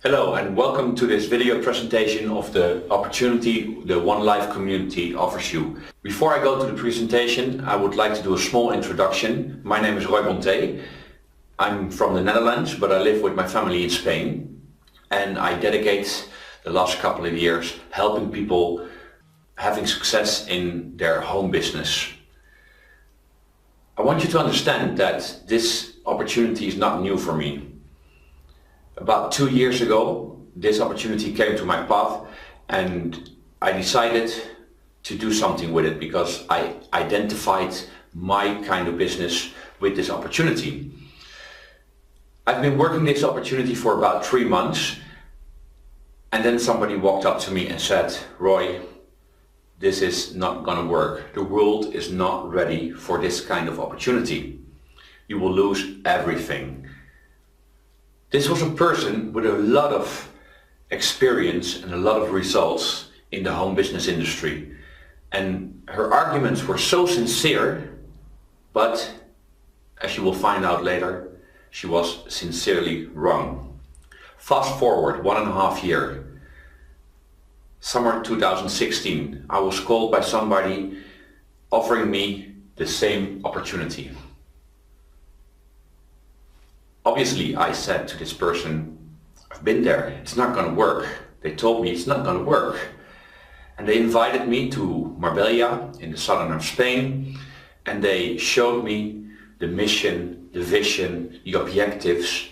Hello and welcome to this video presentation of the opportunity the OneLife community offers you. Before I go to the presentation, I would like to do a small introduction. My name is Roy Bonté. I'm from the Netherlands, but I live with my family in Spain, and I dedicate the last couple of years helping people having success in their home business. I want you to understand that this opportunity is not new for me. About 2 years ago, this opportunity came to my path and I decided to do something with it because I identified my kind of business with this opportunity. I've been working this opportunity for about 3 months, and then somebody walked up to me and said, "Roy, this is not gonna work. The world is not ready for this kind of opportunity. You will lose everything." This was a person with a lot of experience and a lot of results in the home business industry. And her arguments were so sincere, but as you will find out later, she was sincerely wrong. Fast forward 1.5 years. Summer 2016, I was called by somebody offering me the same opportunity. Obviously, I said to this person, "I've been there, it's not going to work." They told me it's not going to work. And they invited me to Marbella in the southern of Spain, and they showed me the mission, the vision, the objectives,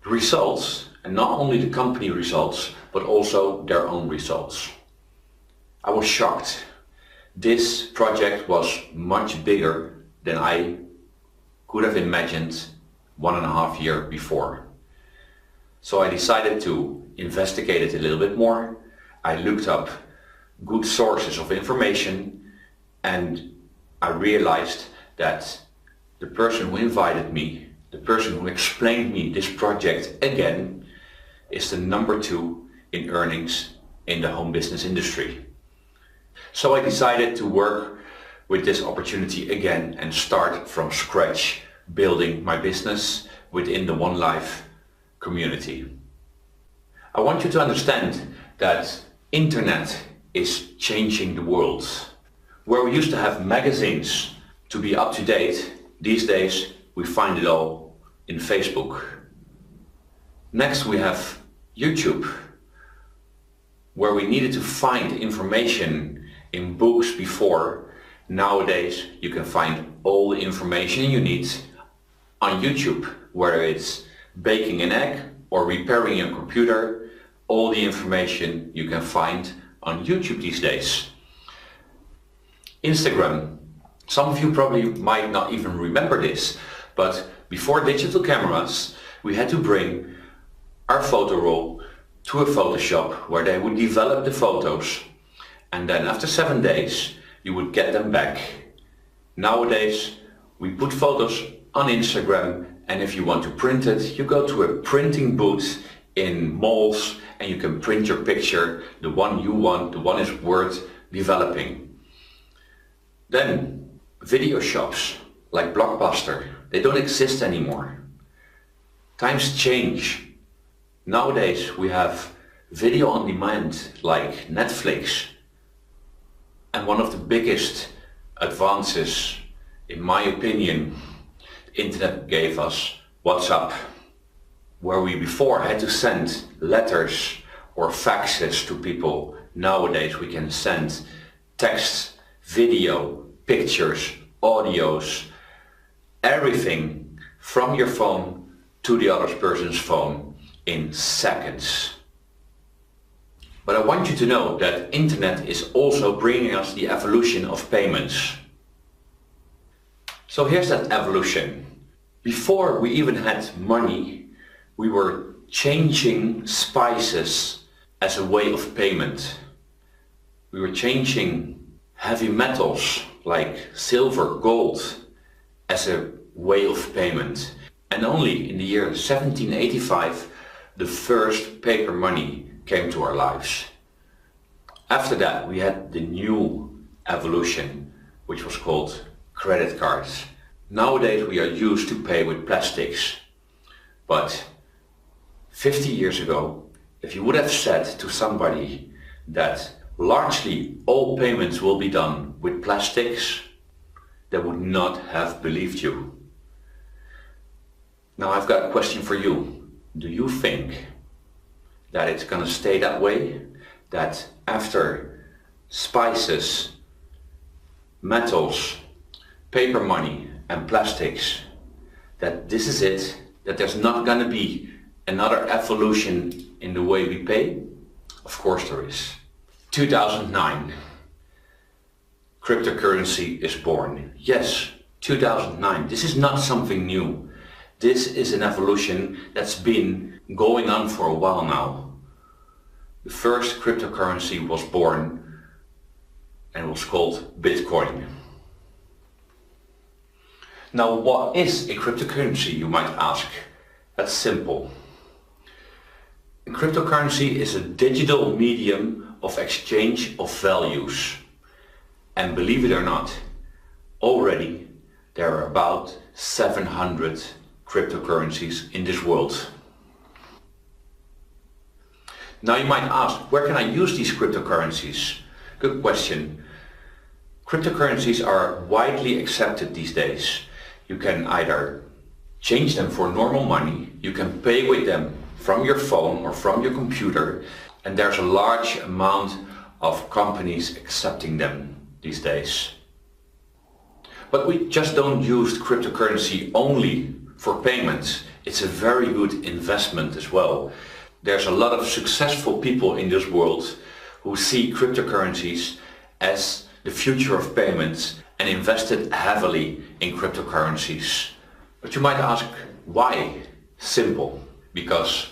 the results, and not only the company results, but also their own results. I was shocked. This project was much bigger than I could have imagined 1.5 years before. So I decided to investigate it a little bit more. I looked up good sources of information, and I realized that the person who invited me, the person who explained me this project again, is the number 2 in earnings in the home business industry. So I decided to work with this opportunity again and start from scratch, building my business within the OneLife community. I want you to understand that internet is changing the world. Where we used to have magazines to be up to date, these days we find it all in Facebook. Next we have YouTube, where we needed to find information in books before. Nowadays you can find all the information you need on YouTube, whether it's baking an egg or repairing your computer. All the information you can find on YouTube these days. Instagram. Some of you probably might not even remember this, but before digital cameras, we had to bring our photo roll to a Photoshop where they would develop the photos, and then after 7 days you would get them back. Nowadays we put photos on Instagram, and if you want to print it, you go to a printing booth in malls and you can print your picture, the one you want, the one is worth developing. Then video shops like Blockbuster, they don't exist anymore. Times change. Nowadays we have video on demand like Netflix, and one of the biggest advances, in my opinion, the internet gave us WhatsApp, where we before had to send letters or faxes to people. Nowadays we can send text, video, pictures, audios, everything from your phone to the other person's phone in seconds. But I want you to know that internet is also bringing us the evolution of payments. So here's that evolution. Before we even had money, we were changing spices as a way of payment. We were changing heavy metals like silver, gold as a way of payment. And only in the year 1785, the first paper money came to our lives. After that, we had the new evolution, which was called credit cards. Nowadays we are used to pay with plastics, but 50 years ago, if you would have said to somebody that largely all payments will be done with plastics, they would not have believed you. Now I've got a question for you. Do you think that it's gonna stay that way? That after spices, metals, paper money and plastics, that this is it? That there's not gonna be another evolution in the way we pay? Of course there is. 2009. Cryptocurrency is born. Yes, 2009. This is not something new. This is an evolution that's been going on for a while now. The first cryptocurrency was born and was called Bitcoin. Now, what is a cryptocurrency, you might ask? That's simple. A cryptocurrency is a digital medium of exchange of values. And believe it or not, already there are about 700 cryptocurrencies in this world. Now you might ask, where can I use these cryptocurrencies? Good question. Cryptocurrencies are widely accepted these days. You can either change them for normal money, you can pay with them from your phone or from your computer, and there's a large amount of companies accepting them these days. But we just don't use cryptocurrency only for payments. It's a very good investment as well. There's a lot of successful people in this world who see cryptocurrencies as the future of payments and invested heavily in cryptocurrencies. But you might ask, why? Simple. Because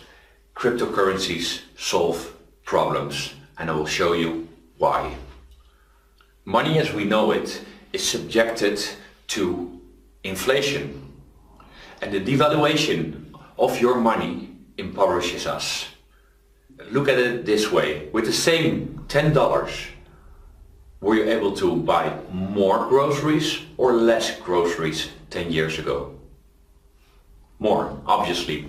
cryptocurrencies solve problems, and I will show you why. Money as we know it is subjected to inflation, and the devaluation of your money impoverishes us. Look at it this way. With the same $10, were you able to buy more groceries or less groceries 10 years ago? More, obviously.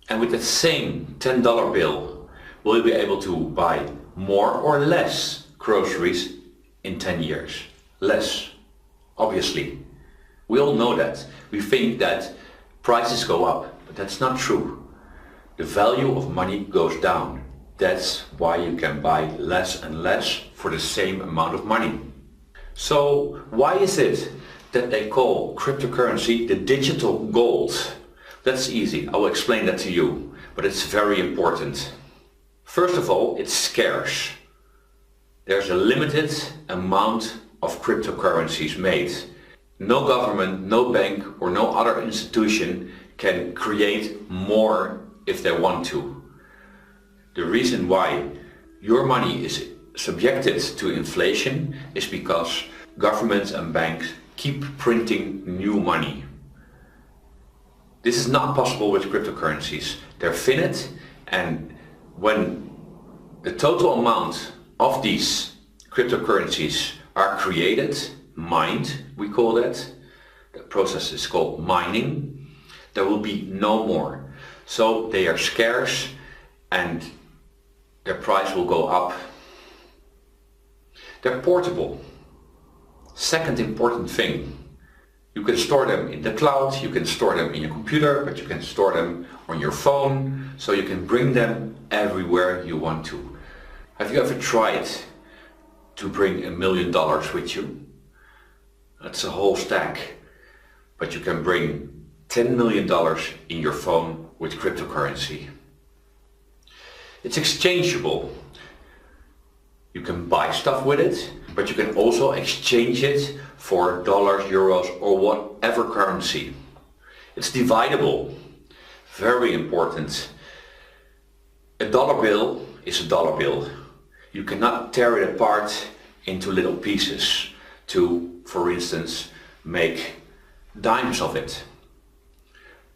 And with the same $10 bill, will you be able to buy more or less groceries in 10 years? Less, obviously. We all know that. We think that prices go up, but that's not true. The value of money goes down. That's why you can buy less and less for the same amount of money. So why is it that they call cryptocurrency the digital gold? That's easy. I will explain that to you, but it's very important. First of all, it's scarce. There's a limited amount of cryptocurrencies made. No government, no bank or no other institution can create more if they want to. The reason why your money is subjected to inflation is because governments and banks keep printing new money. This is not possible with cryptocurrencies. They're finite, and when the total amount of these cryptocurrencies are created, mined, we call that, the process is called mining, there will be no more. So they are scarce and their price will go up. They're portable. Second important thing, you can store them in the cloud, you can store them in your computer, but you can store them on your phone, so you can bring them everywhere you want to. Have you ever tried to bring $1 million with you? That's a whole stack, but you can bring $10 million in your phone with cryptocurrency. It's exchangeable. You can buy stuff with it, but you can also exchange it for dollars, euros or whatever currency. It's dividable. Very important. A dollar bill is a dollar bill. You cannot tear it apart into little pieces to, for instance, make dimes of it.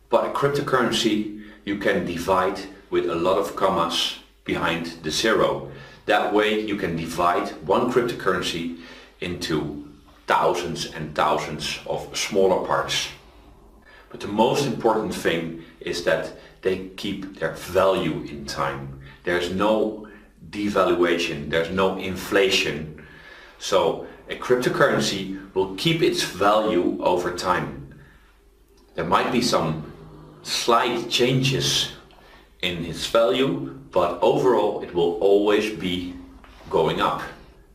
But a cryptocurrency you can divide with a lot of commas behind the zero. That way you can divide one cryptocurrency into thousands and thousands of smaller parts. But the most important thing is that they keep their value in time. There's no devaluation, there's no inflation. So a cryptocurrency will keep its value over time. There might be some slight changes in its value, but overall it will always be going up.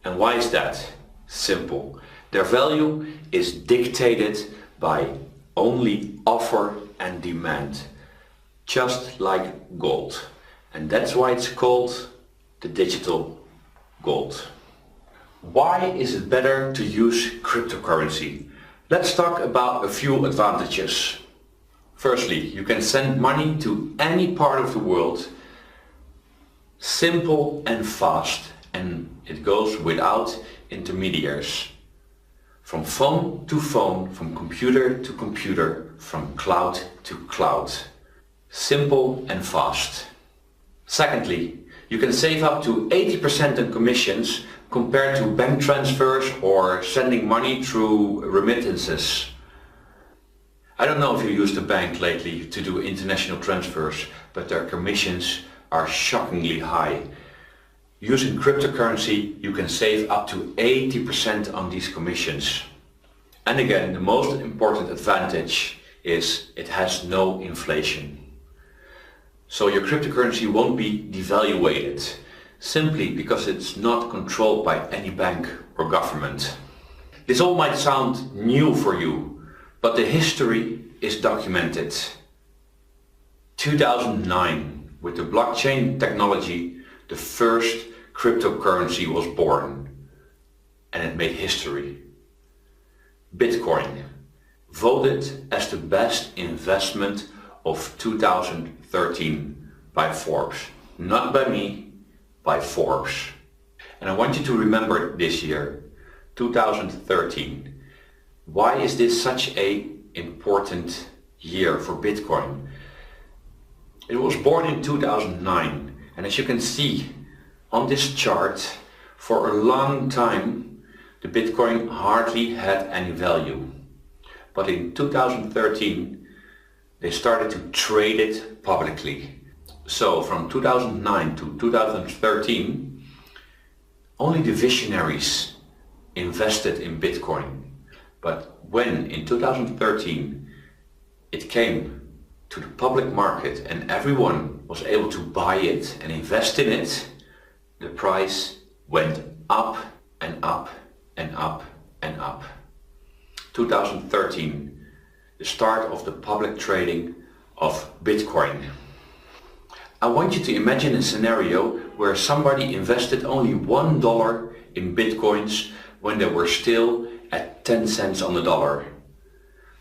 And why is that? Simple. Their value is dictated by only offer and demand, just like gold. And that's why it's called the digital gold. Why is it better to use cryptocurrency? Let's talk about a few advantages. Firstly, you can send money to any part of the world, simple and fast, and it goes without intermediaries. From phone to phone, from computer to computer, from cloud to cloud. Simple and fast. Secondly, you can save up to 80% in commissions compared to bank transfers or sending money through remittances. I don't know if you used a bank lately to do international transfers, but their commissions are shockingly high. Using cryptocurrency, you can save up to 80% on these commissions. And again, the most important advantage is it has no inflation. So your cryptocurrency won't be devaluated, simply because it's not controlled by any bank or government. This all might sound new for you, but the history is documented. 2009, with the blockchain technology, the first cryptocurrency was born, and it made history. Bitcoin, voted as the best investment of 2013 by Forbes. Not by me, by Forbes. And I want you to remember this year, 2013. Why is this such an important year for Bitcoin? It was born in 2009, and as you can see on this chart, for a long time the Bitcoin hardly had any value. But in 2013 they started to trade it publicly. So from 2009 to 2013 only the visionaries invested in Bitcoin. But when in 2013 it came to the public market and everyone was able to buy it and invest in it, the price went up and up and up and up. 2013, the start of the public trading of Bitcoin. I want you to imagine a scenario where somebody invested only $1 in Bitcoins when they were still at 10 cents on the dollar.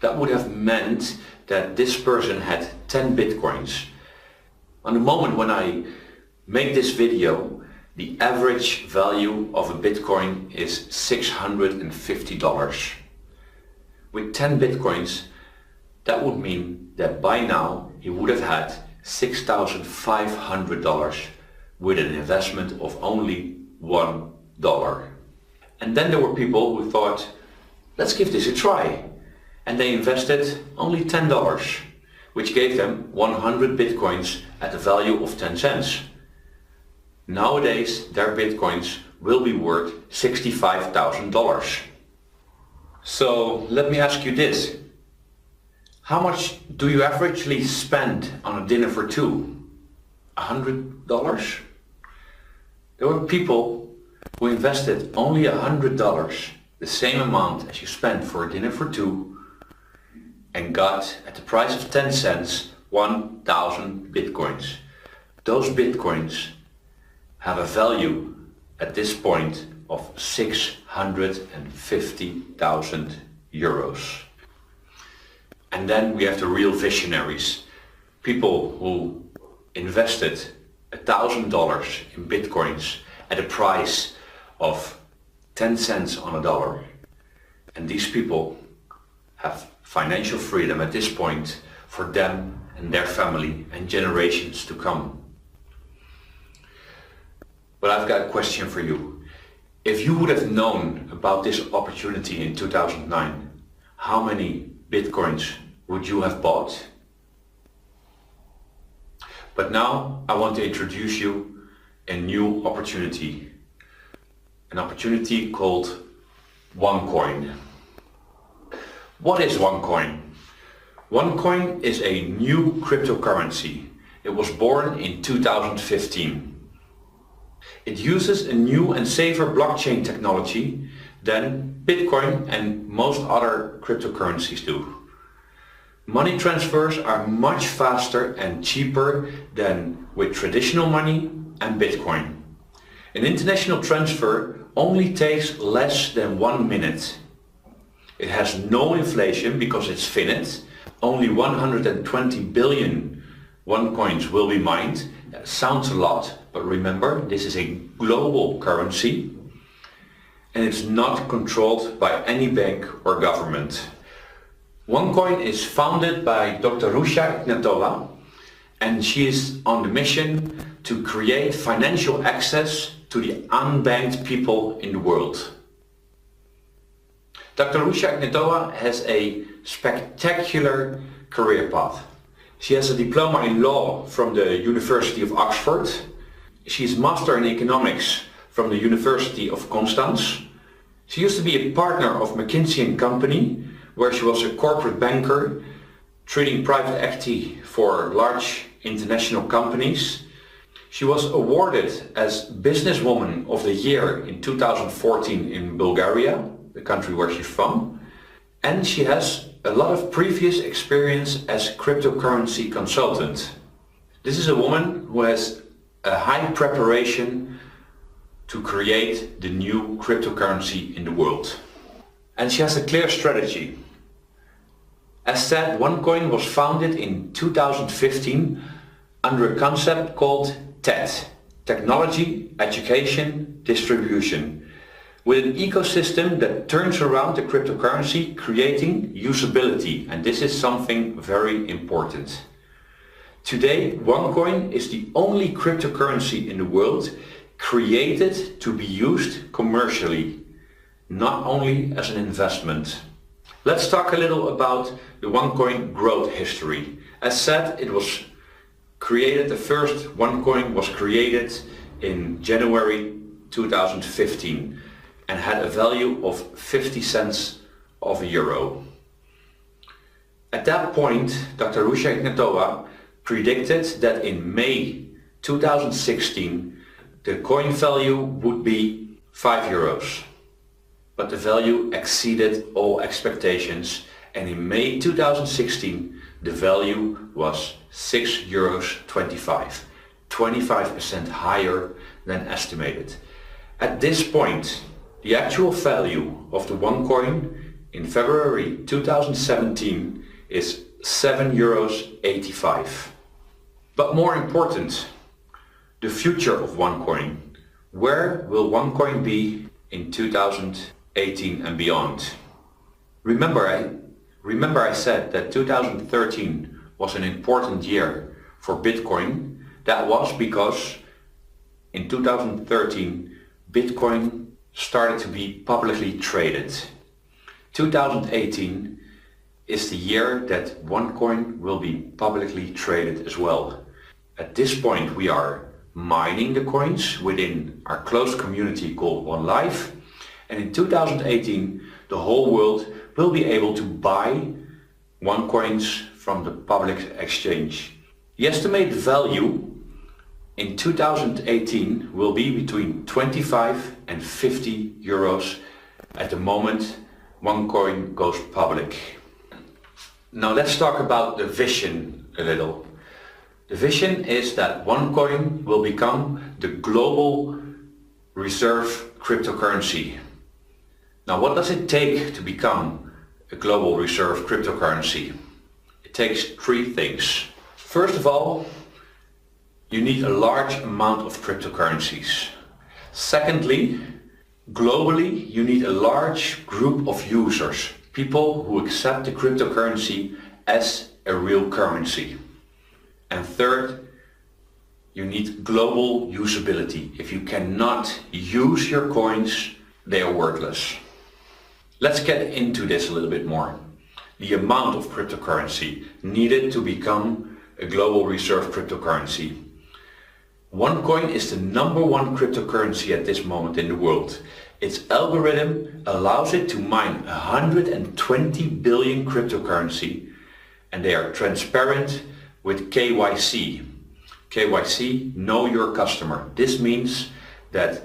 That would have meant that this person had 10 Bitcoins. On the moment when I make this video, the average value of a Bitcoin is $650. With 10 Bitcoins, that would mean that by now he would have had $6,500 with an investment of only $1. And then there were people who thought, let's give this a try. And they invested only $10, which gave them 100 Bitcoins at a value of 10 cents. Nowadays, their Bitcoins will be worth $65,000. So let me ask you this. How much do you averagely spend on a dinner for two? $100? There were people who invested only $100, the same amount as you spent for a dinner for two, and got, at the price of 10 cents, 1,000 Bitcoins. Those Bitcoins have a value at this point of 650,000 euros. And then we have the real visionaries, people who invested $1,000 in Bitcoins at a price of 10 cents on a dollar. And these people have financial freedom at this point for them and their family and generations to come. But I've got a question for you. If you would have known about this opportunity in 2009, how many Bitcoins would you have bought? But now I want to introduce you a new opportunity. An opportunity called OneCoin. What is OneCoin? OneCoin is a new cryptocurrency. It was born in 2015. It uses a new and safer blockchain technology than Bitcoin and most other cryptocurrencies do. Money transfers are much faster and cheaper than with traditional money and Bitcoin. An international transfer only takes less than 1 minute. It has no inflation because it's finite. Only 120 billion OneCoins will be mined. That sounds a lot, but remember, this is a global currency and it's not controlled by any bank or government. OneCoin is founded by Dr. Russia Ignatova, and she is on the mission to create financial access to the unbanked people in the world. Dr. Russia Ignatova has a spectacular career path. She has a diploma in law from the University of Oxford. She is master in economics from the University of Constance. She used to be a partner of McKinsey & Company, where she was a corporate banker trading private equity for large international companies. She was awarded as Businesswoman of the Year in 2014 in Bulgaria, the country where she's from. And she has a lot of previous experience as cryptocurrency consultant. This is a woman who has a high preparation to create the new cryptocurrency in the world. And she has a clear strategy. As said, OneCoin was founded in 2015 under a concept called TED, Technology, Education, Distribution, with an ecosystem that turns around the cryptocurrency, creating usability, and this is something very important. Today, OneCoin is the only cryptocurrency in the world created to be used commercially, not only as an investment. Let's talk a little about the OneCoin growth history. As said, it was created, the first OneCoin was created in January 2015 and had a value of 50 cents of a euro. At that point, Dr. Russia Ignatova predicted that in May 2016 the coin value would be 5 euros. But the value exceeded all expectations, and in May 2016 the value was 6 euros 25% higher than estimated. At this point, the actual value of the OneCoin in February 2017 is 7 euros 85. But more important, the future of OneCoin. Where will OneCoin be in 2018 and beyond? Remember I said that 2013 was an important year for Bitcoin. That was because in 2013 Bitcoin started to be publicly traded. 2018 is the year that OneCoin will be publicly traded as well. At this point we are mining the coins within our close community called OneLife, and in 2018 the whole world will be able to buy OneCoins from the public exchange. The estimated value in 2018 will be between 25 and 50 euros at the moment OneCoin goes public. Now let's talk about the vision a little. The vision is that OneCoin will become the global reserve cryptocurrency. Now what does it take to become a global reserve cryptocurrency? It takes three things. First of all, you need a large amount of cryptocurrencies. Secondly, globally you need a large group of users, people who accept the cryptocurrency as a real currency. And third, you need global usability. If you cannot use your coins, they are worthless. Let's get into this a little bit more. The amount of cryptocurrency needed to become a global reserve cryptocurrency. OneCoin is the #1 cryptocurrency at this moment in the world. Its algorithm allows it to mine 120 billion cryptocurrency, and they are transparent with KYC. KYC, know your customer. This means that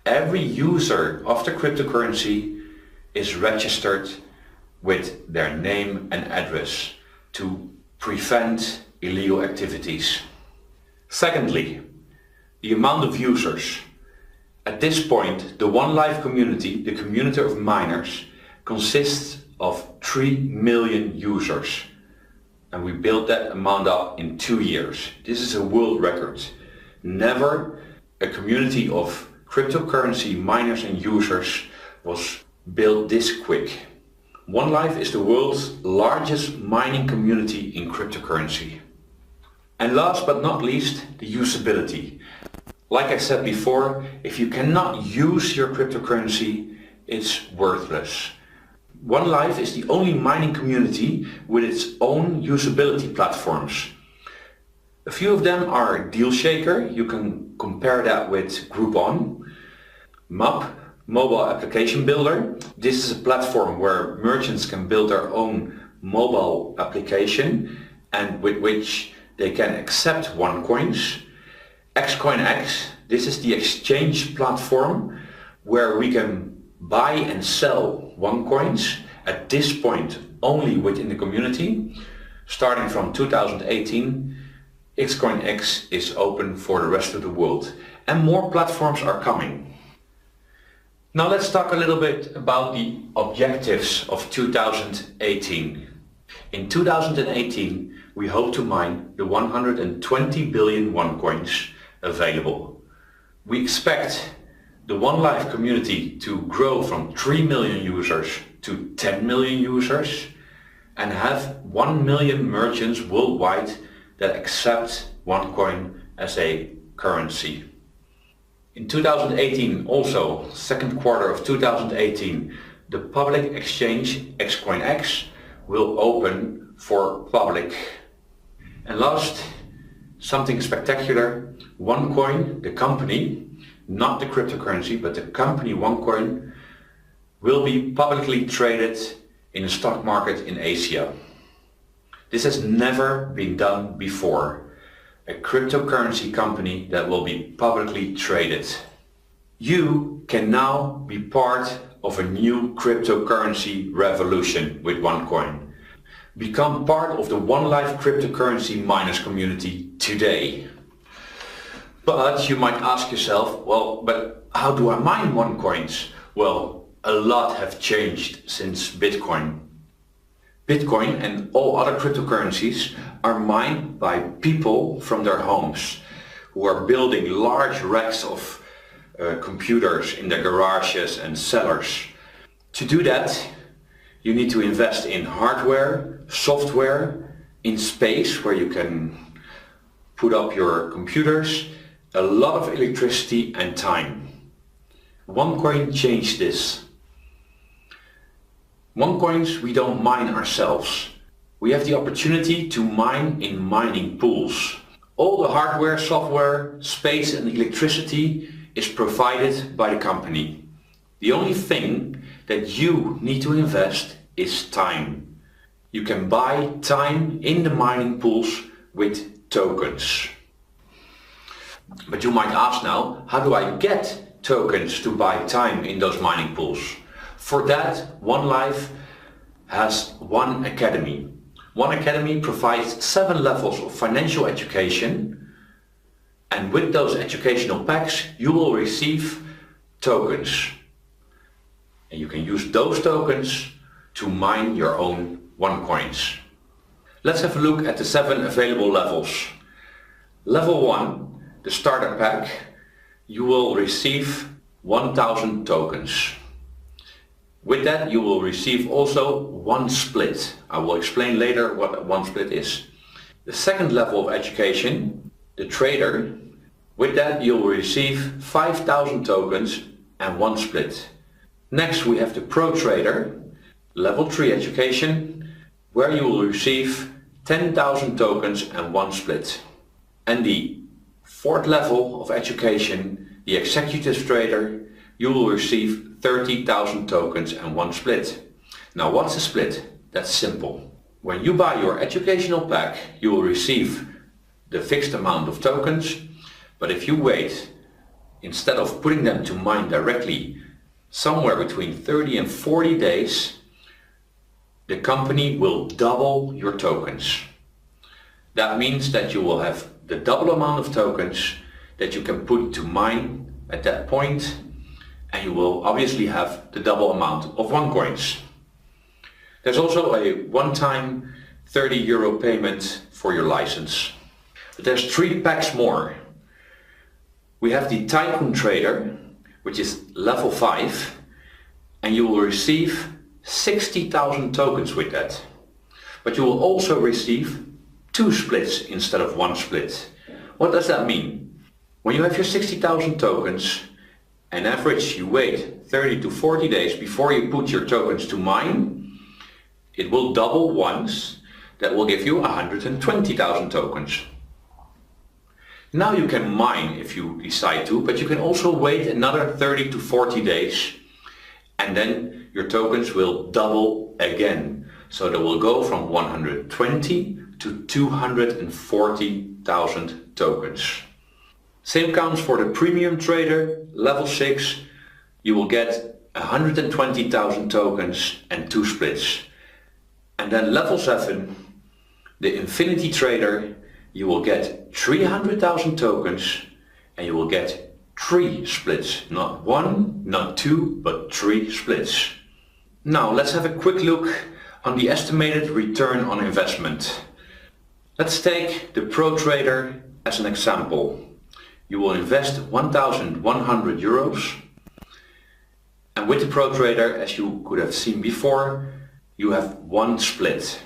every user of the cryptocurrency is registered with their name and address to prevent illegal activities. Secondly, the amount of users. At this point, the OneLife community, the community of miners, consists of 3 million users. And we built that amount up in 2 years. This is a world record. Never a community of cryptocurrency miners and users was built this quick. OneLife is the world's largest mining community in cryptocurrency. And last but not least, the usability. Like I said before, if you cannot use your cryptocurrency, it's worthless. OneLife is the only mining community with its own usability platforms. A few of them are DealShaker, you can compare that with Groupon. MAP, Mobile Application Builder. This is a platform where merchants can build their own mobile application and with which they can accept OneCoins. XCoinX, this is the exchange platform where we can buy and sell OneCoins, at this point only within the community. Starting from 2018, XCoinX is open for the rest of the world and more platforms are coming. Now let's talk a little bit about the objectives of 2018. In 2018, we hope to mine the 120 billion OneCoins available. We expect the OneLife community to grow from 3 million users to 10 million users and have 1 million merchants worldwide that accept OneCoin as a currency. In 2018 also, second quarter of 2018, the public exchange XCoinX will open for public. And last, something spectacular, OneCoin, the company, not the cryptocurrency, but the company OneCoin, will be publicly traded in a stock market in Asia. This has never been done before. A cryptocurrency company that will be publicly traded. You can now be part of a new cryptocurrency revolution with OneCoin. Become part of the OneLife cryptocurrency miners community today. But you might ask yourself, well, but how do I mine OneCoins? Well, a lot have changed since Bitcoin. Bitcoin and all other cryptocurrencies are mined by people from their homes who are building large racks of computers in their garages and cellars. To do that, you need to invest in hardware, software, in space where you can put up your computers, a lot of electricity and time. OneCoin changed this. OneCoins we don't mine ourselves. We have the opportunity to mine in mining pools. All the hardware, software, space and electricity is provided by the company. The only thing that you need to invest is time. You can buy time in the mining pools with tokens. But you might ask now, how do I get tokens to buy time in those mining pools? For that, OneLife has One Academy. One Academy provides 7 levels of financial education, and with those educational packs you will receive tokens. And you can use those tokens to mine your own OneCoins. Let's have a look at the 7 available levels. Level 1, the starter pack, you will receive 1000 tokens. With that you will receive also 1 split. I will explain later what 1 split is. The second level of education, the trader, with that you will receive 5000 tokens and 1 split. Next we have the pro trader, level 3 education, where you will receive 10,000 tokens and 1 split. And the fourth level of education, the executive trader, you will receive 30,000 tokens and 1 split. Now what's a split? That's simple. When you buy your educational pack, you will receive the fixed amount of tokens, but if you wait, instead of putting them to mine directly, somewhere between 30 and 40 days, the company will double your tokens. That means that you will have the double amount of tokens that you can put to mine at that point, and you will obviously have the double amount of OneCoins. There's also a one-time €30 payment for your license. But there's 3 packs more. We have the Tycoon Trader, which is level 5, and you will receive 60,000 tokens with that. But you will also receive 2 splits instead of 1 split. What does that mean? When you have your 60,000 tokens, on average you wait 30 to 40 days before you put your tokens to mine, it will double once. That will give you 120,000 tokens. Now you can mine if you decide to, but you can also wait another 30 to 40 days and then your tokens will double again. So they will go from 120 to 240,000 tokens. Same counts for the premium trader, level 6. You will get 120,000 tokens and 2 splits. And then level 7, the infinity trader, you will get 300,000 tokens and you will get 3 splits. Not 1, not 2, but 3 splits. Now let's have a quick look on the estimated return on investment. Let's take the Pro Trader as an example. You will invest €1,100, and with the Pro Trader, as you could have seen before, you have 1 split.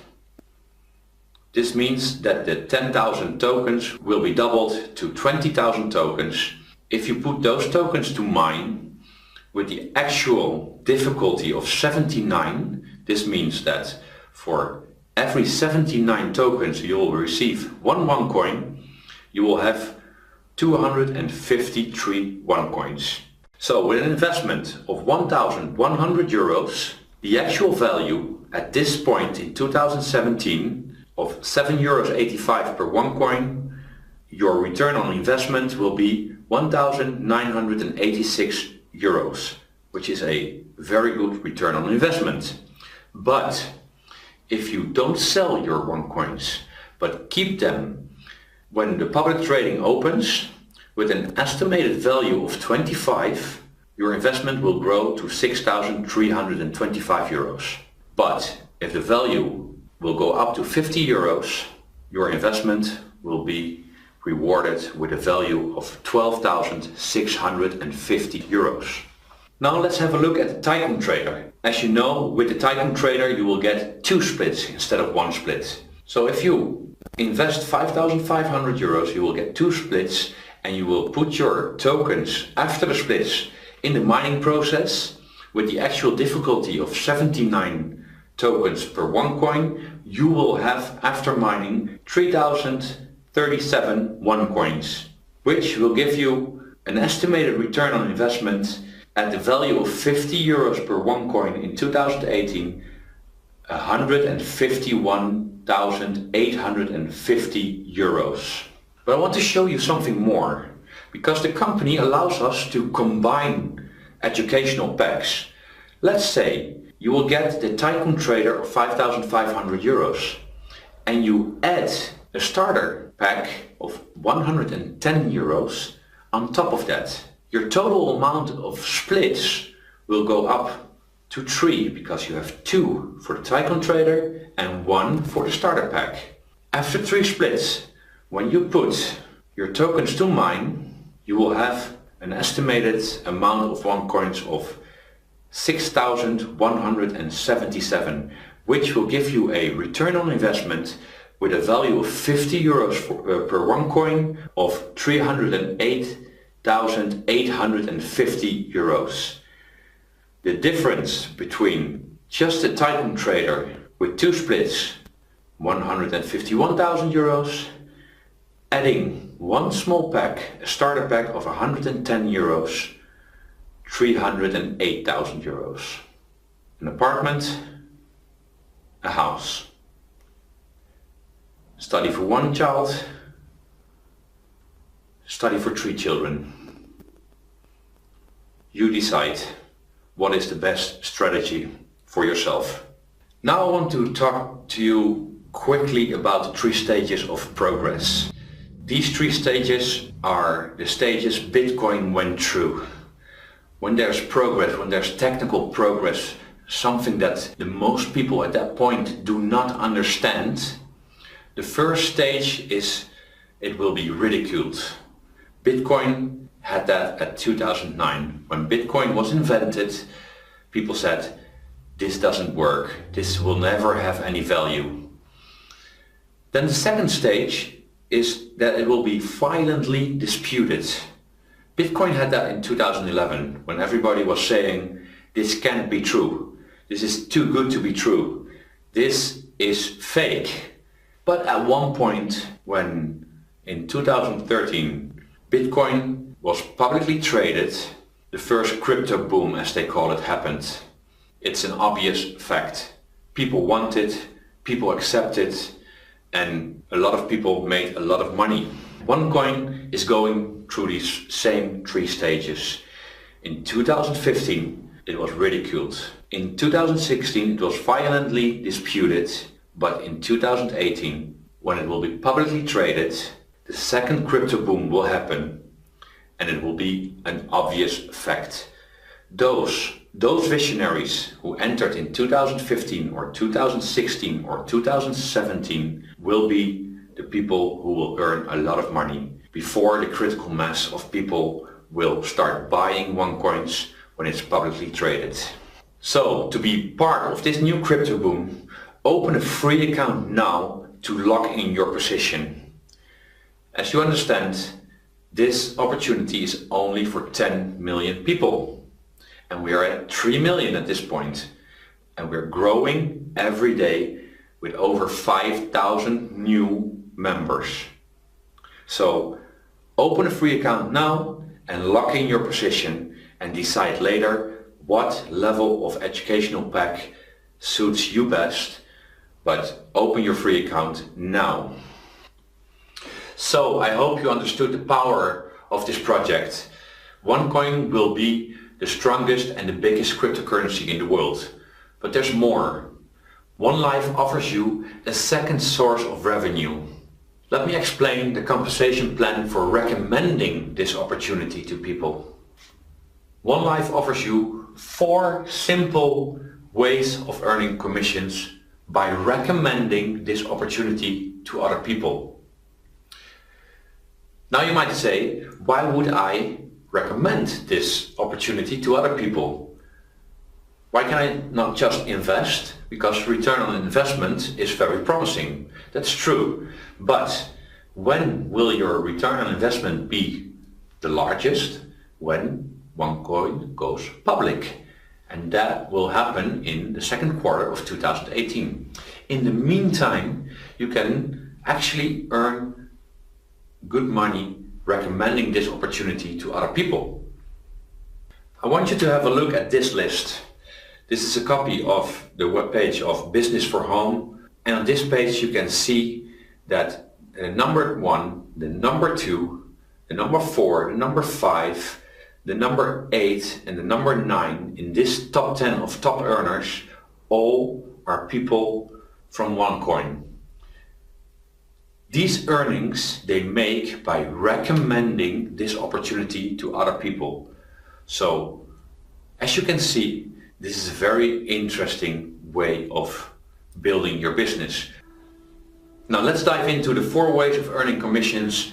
This means that the 10,000 tokens will be doubled to 20,000 tokens. If you put those tokens to mine with the actual difficulty of 79, this means that for every 79 tokens you will receive 1 OneCoin, you will have 253 OneCoins. So with an investment of €1,100, the actual value at this point in 2017 of €7.85 per OneCoin, your return on investment will be €1,986, which is a very good return on investment. But if you don't sell your OneCoins, but keep them when the public trading opens with an estimated value of 25, your investment will grow to €6,325. But if the value will go up to €50, your investment will be rewarded with a value of €12,650. Now let's have a look at the Tycoon Trader. As you know, with the Tycoon Trader you will get 2 splits instead of 1 split. So if you invest €5,500, you will get 2 splits, and you will put your tokens after the splits in the mining process with the actual difficulty of 79 tokens per OneCoin. You will have, after mining, 3,037 OneCoins, which will give you an estimated return on investment at the value of €50 per OneCoin in 2018, €151,850. But I want to show you something more, because the company allows us to combine educational packs. Let's say you will get the Tycoon Trader of €5,500 and you add a starter pack of €110 on top of that. Your total amount of splits will go up to 3, because you have 2 for the Tycoon Trader and 1 for the starter pack. After 3 splits, when you put your tokens to mine, you will have an estimated amount of OneCoins of 6,177, which will give you a return on investment with a value of €50 per OneCoin of €308,850. The difference between just a Tycoon Trader with 2 splits 151,000 euros, adding one small pack, a starter pack of 110 euros, 308,000 euros. An apartment, a house. Study for one child, study for 3 children. You decide what is the best strategy for yourself. Now I want to talk to you quickly about the 3 stages of progress. These 3 stages are the stages Bitcoin went through. When there's progress, when there's technical progress, something that the most people at that point do not understand, the first stage is it will be ridiculed. Bitcoin had that at 2009. When Bitcoin was invented, people said, this doesn't work, this will never have any value. Then the second stage is that it will be violently disputed. Bitcoin had that in 2011, when everybody was saying, this can't be true, this is too good to be true, this is fake. But at one point, when in 2013 Bitcoin was publicly traded, the first crypto boom, as they call it, happened. It's an obvious fact. People want it, people accept it, and a lot of people made a lot of money. OneCoin is going through these same 3 stages. In 2015 it was ridiculed. In 2016 it was violently disputed, but in 2018, when it will be publicly traded, the second crypto boom will happen, and it will be an obvious fact. Those visionaries who entered in 2015 or 2016 or 2017 will be the people who will earn a lot of money before the critical mass of people will start buying OneCoins when it's publicly traded. So, to be part of this new crypto boom, open a free account now to lock in your position. As you understand, this opportunity is only for 10 million people. And we are at 3 million at this point. And we're growing every day with over 5,000 new members. So open a free account now and lock in your position and decide later what level of educational pack suits you best. But open your free account now. So I hope you understood the power of this project. OneCoin will be the strongest and the biggest cryptocurrency in the world. But there's more. OneLife offers you a second source of revenue. Let me explain the compensation plan for recommending this opportunity to people. OneLife offers you 4 simple ways of earning commissions by recommending this opportunity to other people. Now you might say, why would I recommend this opportunity to other people? Why can I not just invest? Because return on investment is very promising. That's true. But when will your return on investment be the largest? When OneCoin goes public. And that will happen in the second quarter of 2018. In the meantime, you can actually earn good money recommending this opportunity to other people. I want you to have a look at this list. This is a copy of the webpage of Business for Home, and on this page you can see that the number 1, the number 2, the number 4, the number 5, the number 8 and the number 9 in this top 10 of top earners all are people from OneCoin. These earnings they make by recommending this opportunity to other people. So, as you can see, this is a very interesting way of building your business. Now let's dive into the 4 ways of earning commissions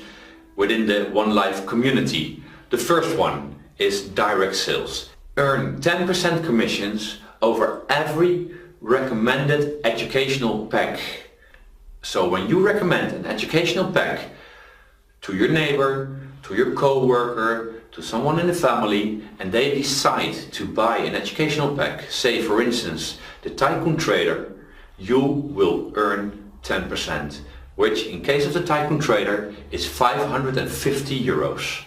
within the OneLife community. The first one is direct sales. Earn 10% commissions over every recommended educational pack. So when you recommend an educational pack to your neighbor, to your co-worker, to someone in the family, and they decide to buy an educational pack, say for instance the Tycoon Trader, you will earn 10%, which in case of the Tycoon Trader is 550 euros.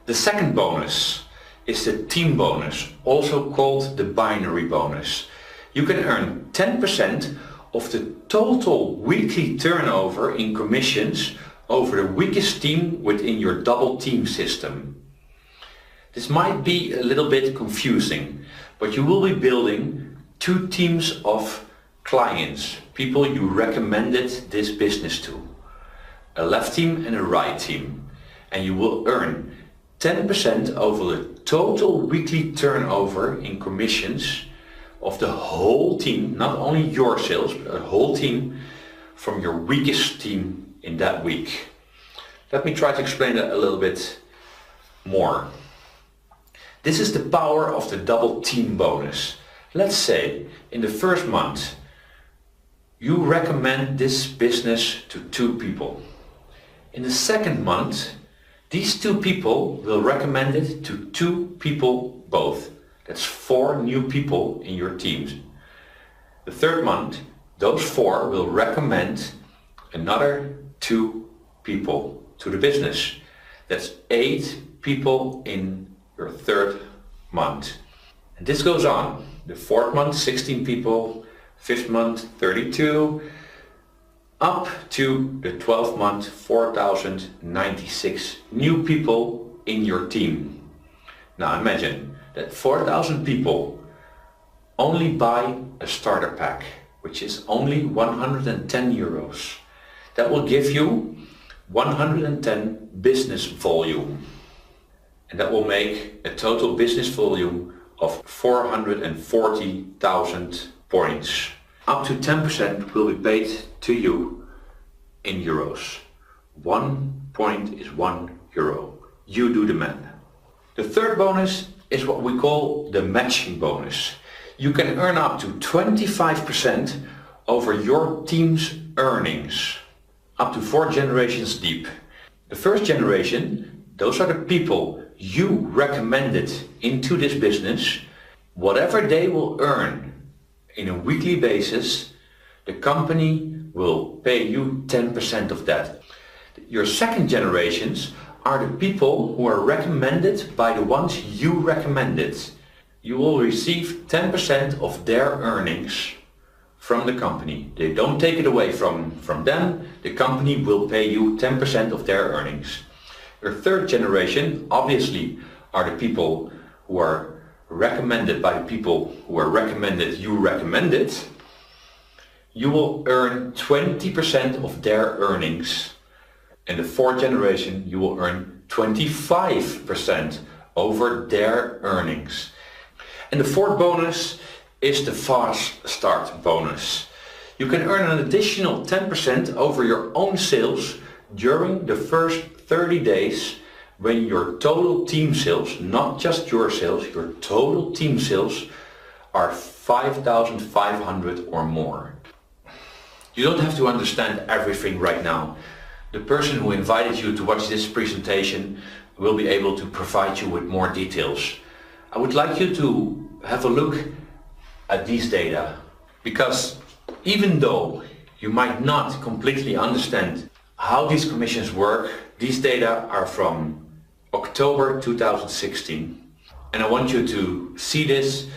The second bonus is the team bonus, also called the binary bonus. You can earn 10% of the total weekly turnover in commissions over the weakest team within your double team system. This might be a little bit confusing, but you will be building two teams of clients, people you recommended this business to, a left team and a right team, and you will earn 10% over the total weekly turnover in commissions of the whole team, not only your sales, but the whole team from your weakest team in that week. Let me try to explain that a little bit more. This is the power of the double team bonus. Let's say in the first month you recommend this business to two people. In the second month, these two people will recommend it to two people both. That's 4 new people in your teams. The third month, those 4 will recommend another 2 people to the business. That's 8 people in your third month. And this goes on. The fourth month, 16 people, fifth month, 32, up to the 12th month, 4,096 new people in your team. Now imagine that 4,000 people only buy a starter pack, which is only 110 euros. That will give you 110 business volume. And that will make a total business volume of 440,000 points. Up to 10% will be paid to you in euros. 1 point is 1 euro. You do the math. The third bonus is what we call the matching bonus. You can earn up to 25% over your team's earnings, up to 4 generations deep. The first generation, those are the people you recommended into this business. Whatever they will earn in a weekly basis, the company will pay you 10% of that. Your second generations are the people who are recommended by the ones you recommended. You will receive 10% of their earnings from the company. They don't take it away from them. The company will pay you 10% of their earnings. Your third generation obviously are the people who are recommended by the people who are recommended you recommended. You will earn 20% of their earnings. In the fourth generation you will earn 25% over their earnings. And the fourth bonus is the fast start bonus. You can earn an additional 10% over your own sales during the first 30 days when your total team sales, not just your sales, your total team sales are 5,500 or more. You don't have to understand everything right now. The person who invited you to watch this presentation will be able to provide you with more details. I would like you to have a look at these data, because even though you might not completely understand how these commissions work, these data are from October 2016. And I want you to see this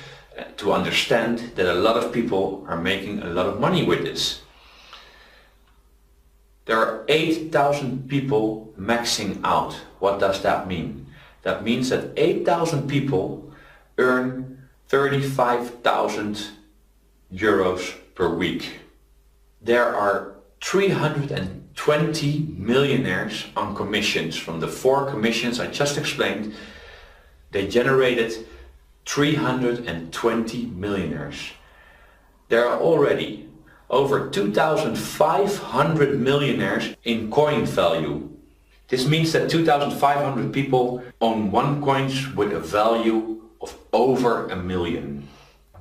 to understand that a lot of people are making a lot of money with this. There are 8,000 people maxing out. What does that mean? That means that 8,000 people earn 35,000 euros per week. There are 320 millionaires on commissions. From the 4 commissions I just explained, they generated 320 millionaires. There are already over 2,500 millionaires in coin value. This means that 2,500 people own one coins with a value of over $1 million.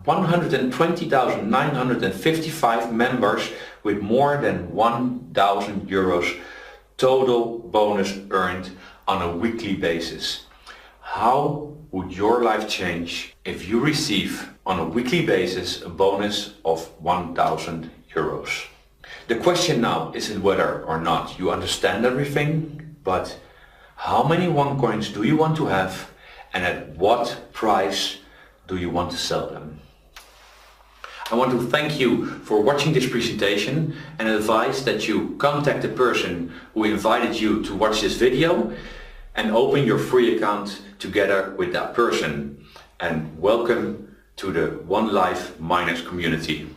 120,955 members with more than 1,000 euros total bonus earned on a weekly basis. How would your life change if you receive on a weekly basis a bonus of 1,000 euros? The question now isn't whether or not you understand everything, but how many OneCoins do you want to have and at what price do you want to sell them? I want to thank you for watching this presentation and advise that you contact the person who invited you to watch this video and open your free account together with that person. And welcome to the OneLife Miners community.